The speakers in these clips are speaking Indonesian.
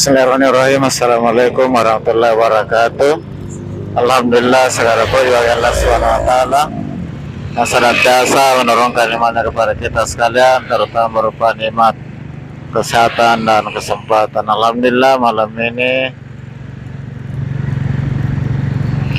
Bismillahirrahmanirrahim. Assalamualaikum warahmatullahi wabarakatuh. Alhamdulillah segala puji bagi Allah Subhanahu wa taala yang senantiasa menurunkan nikmatnya kepada kita sekalian, terutama berupa nikmat kesehatan dan kesempatan. Alhamdulillah malam ini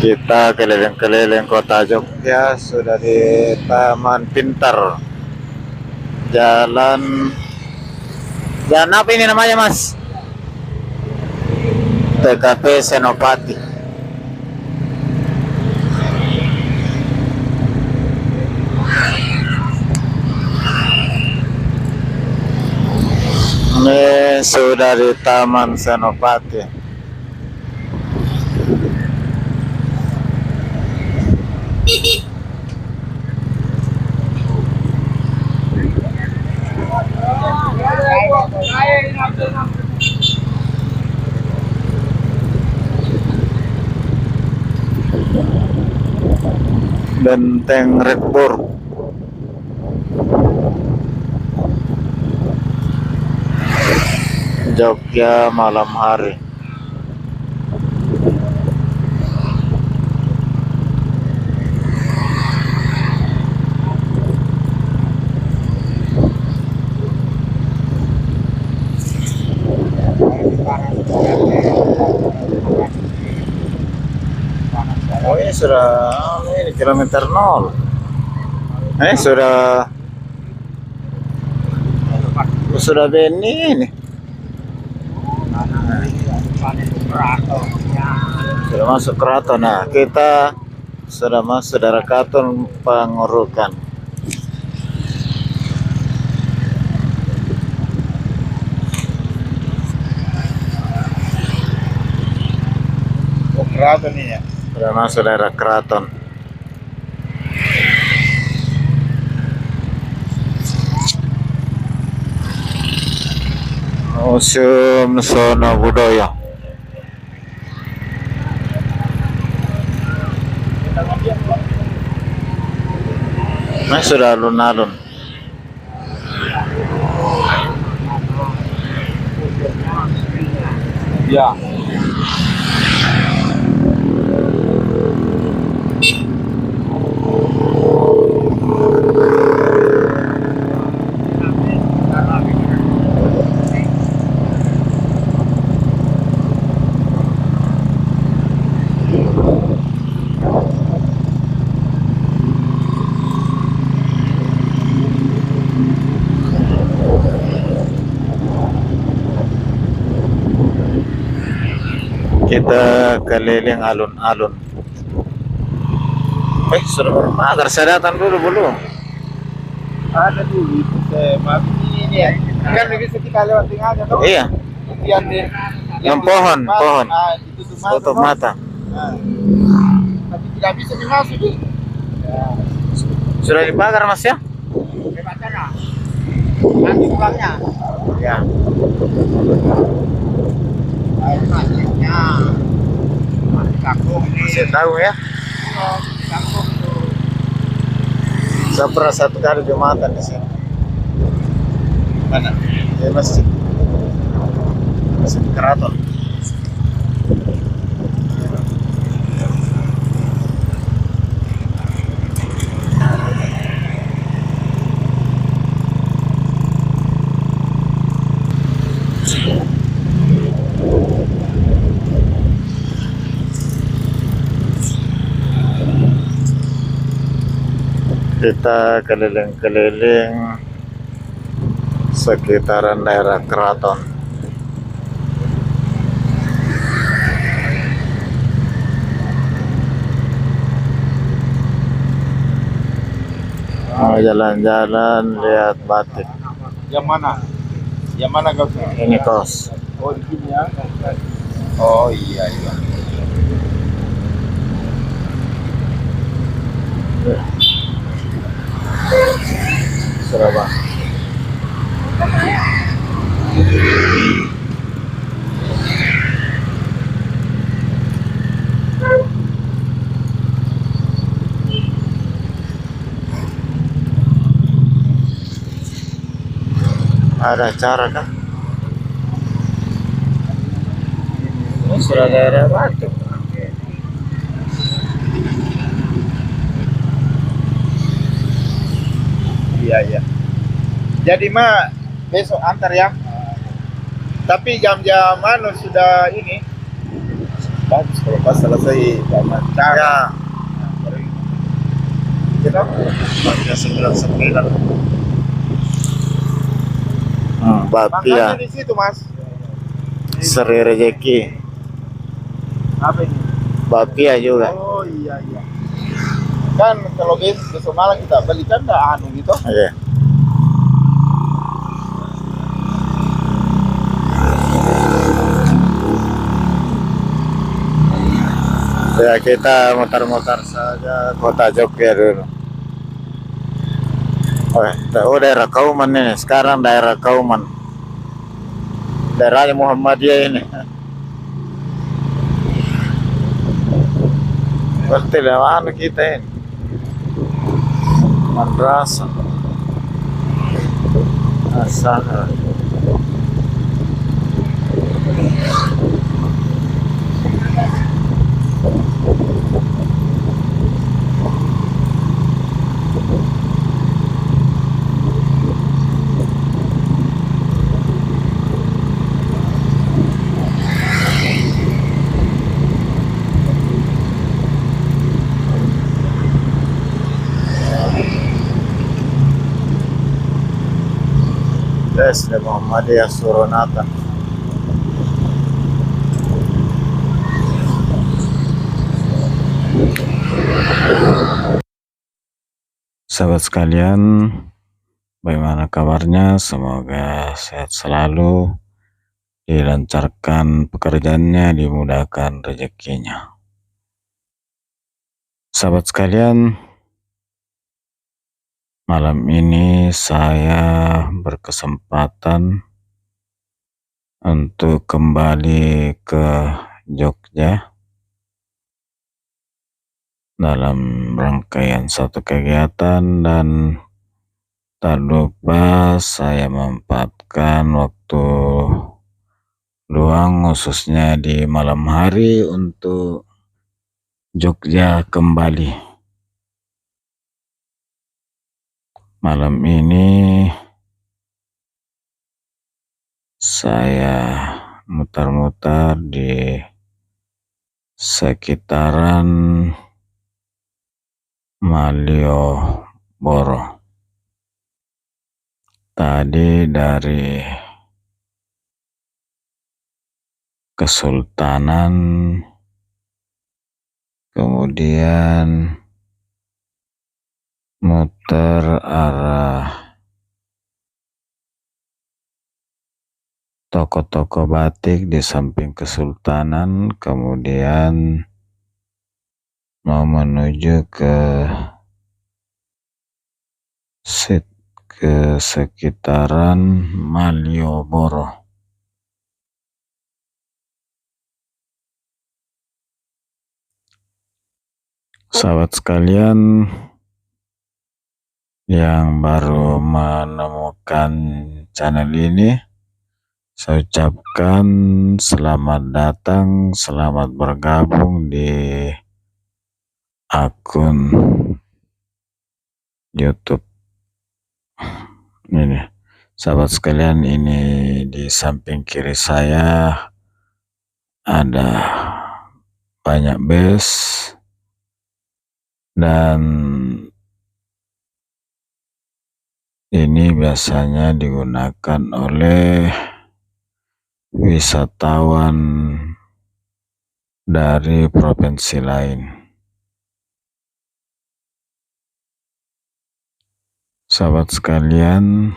kita keliling-keliling kota Jogja, sudah di Taman Pintar. Jalan apa ini namanya, Mas? TKP Senopati. Ini sudah di Taman Senopati. Benteng Redbur. Jogja malam hari. Oh, ini sudah ini kilometer 0. Sudah Beni ini. Sudah masuk keraton. Nah, kita sudah masuk daerah Keraton Pangurukan. Oh, keraton ini ya. Sudah masuk daerah keraton. Museum Sono Budaya. Nah, sudah alun-alun. Ya. Kita keliling alun-alun. Sudah berpagar. Saya datang dulu belum? Ada dulu itu ini ya. Kan bisa kita lewat aja toh. Iya. Yang pohon. Itu Tutup mata. Tapi tidak bisa dimasuki. Sudah dipagar, Mas, ya? Bebasnya. Nanti pulangnya. Ya. Air masuknya. Kampung ini. Masih tahu ya? Kampung itu. Saya pernah satu kali Jumatan di sini. Mana? Di masjid. Masjid Keraton. Kita keliling-keliling sekitaran daerah keraton. Mau jalan-jalan lihat batik. Yang mana? Yang mana kau? Ini kos. Oh, di sini ya. Oh iya. Surabaya. Ada acara kah? sudah daerah Batu. Iya, iya. Jadi mah besok antar ya. Tapi jam-jam sudah ini. Bagus kalau pas selesai jam antar. Ya, Kita pakai 99. Bapia, makannya di situ, Mas. Seri Rezeki, Apa ini? Bapia juga. Oh iya, iya. Kan kalau besok malam kita belikan dah gitu. Iya. Ya, kita mutar-mutar saja kota Jogja dulu. Oh, daerah Kauman ini. Sekarang daerah Kauman. Daerahnya Muhammadiyah ini. Berarti lewat kita ini. Madrasah. Asal. SD Muhammadiyah Suronata. Sahabat sekalian, bagaimana kabarnya? Semoga sehat selalu, dilancarkan pekerjaannya, dimudahkan rezekinya. Sahabat sekalian, malam ini saya berkesempatan untuk kembali ke Jogja dalam rangkaian satu kegiatan, dan tak lupa saya memanfaatkan waktu luang khususnya di malam hari untuk Jogja kembali. Malam ini saya mutar-mutar di sekitaran Malioboro. Tadi dari Kesultanan, kemudian muter arah toko-toko batik di samping Kesultanan, kemudian mau menuju ke sekitaran Malioboro. Sahabat sekalian yang baru menemukan channel ini, saya ucapkan selamat datang, selamat bergabung di akun YouTube ini. Sahabat sekalian, ini di samping kiri saya ada banyak bus, dan ini biasanya digunakan oleh wisatawan dari provinsi lain. Sahabat sekalian,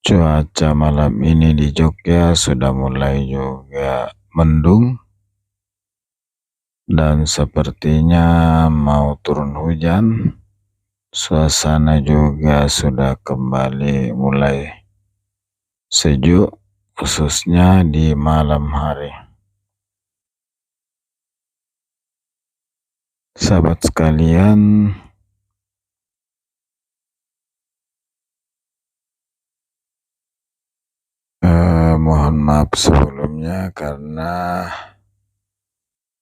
cuaca malam ini di Jogja sudah mulai juga mendung dan sepertinya mau turun hujan. Suasana juga sudah kembali mulai sejuk, khususnya di malam hari. Sahabat sekalian, mohon maaf sebelumnya karena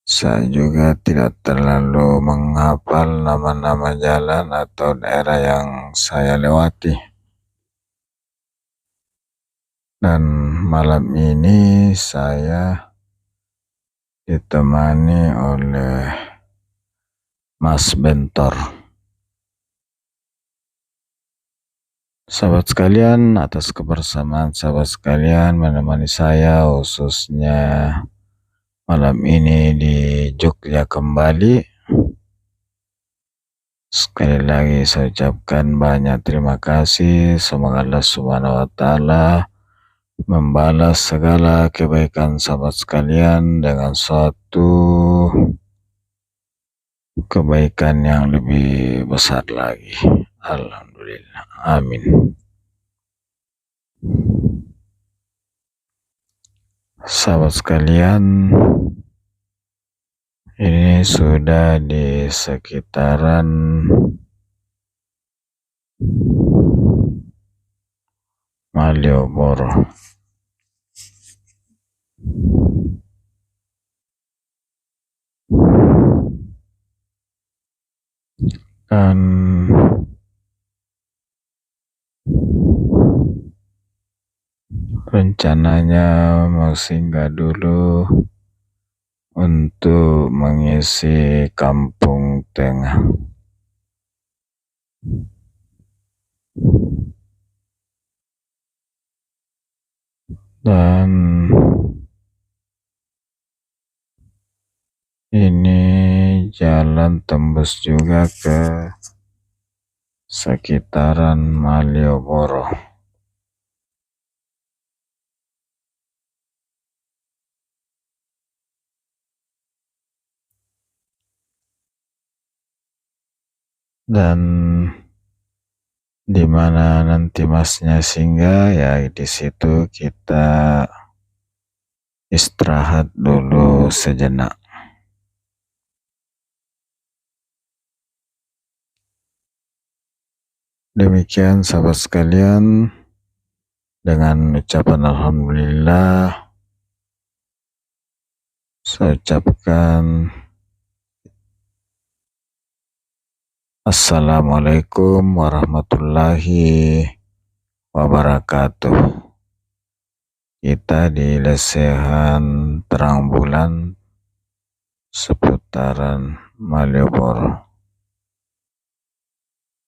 saya juga tidak terlalu menghafal nama-nama jalan atau daerah yang saya lewati. Dan malam ini saya ditemani oleh Mas Bentor. Sahabat sekalian, atas kebersamaan sahabat sekalian menemani saya khususnya malam ini di Jogja kembali. Sekali lagi saya ucapkan banyak terima kasih. Semoga Allah Subhanahu wa Ta'ala membalas segala kebaikan sahabat sekalian dengan suatu kebaikan yang lebih besar lagi. Alhamdulillah. Amin. Sahabat sekalian, ini sudah di sekitaran Malioboro. Dan rencananya mau singgah dulu untuk mengisi Kampung Tengah. Dan ini jalan tembus juga ke sekitaran Malioboro. Dan di mana nanti masnya singgah, ya di situ kita istirahat dulu sejenak. Demikian sahabat sekalian, dengan ucapan alhamdulillah saya ucapkan Assalamualaikum warahmatullahi wabarakatuh. Kita di lesehan terang bulan seputaran Malioboro.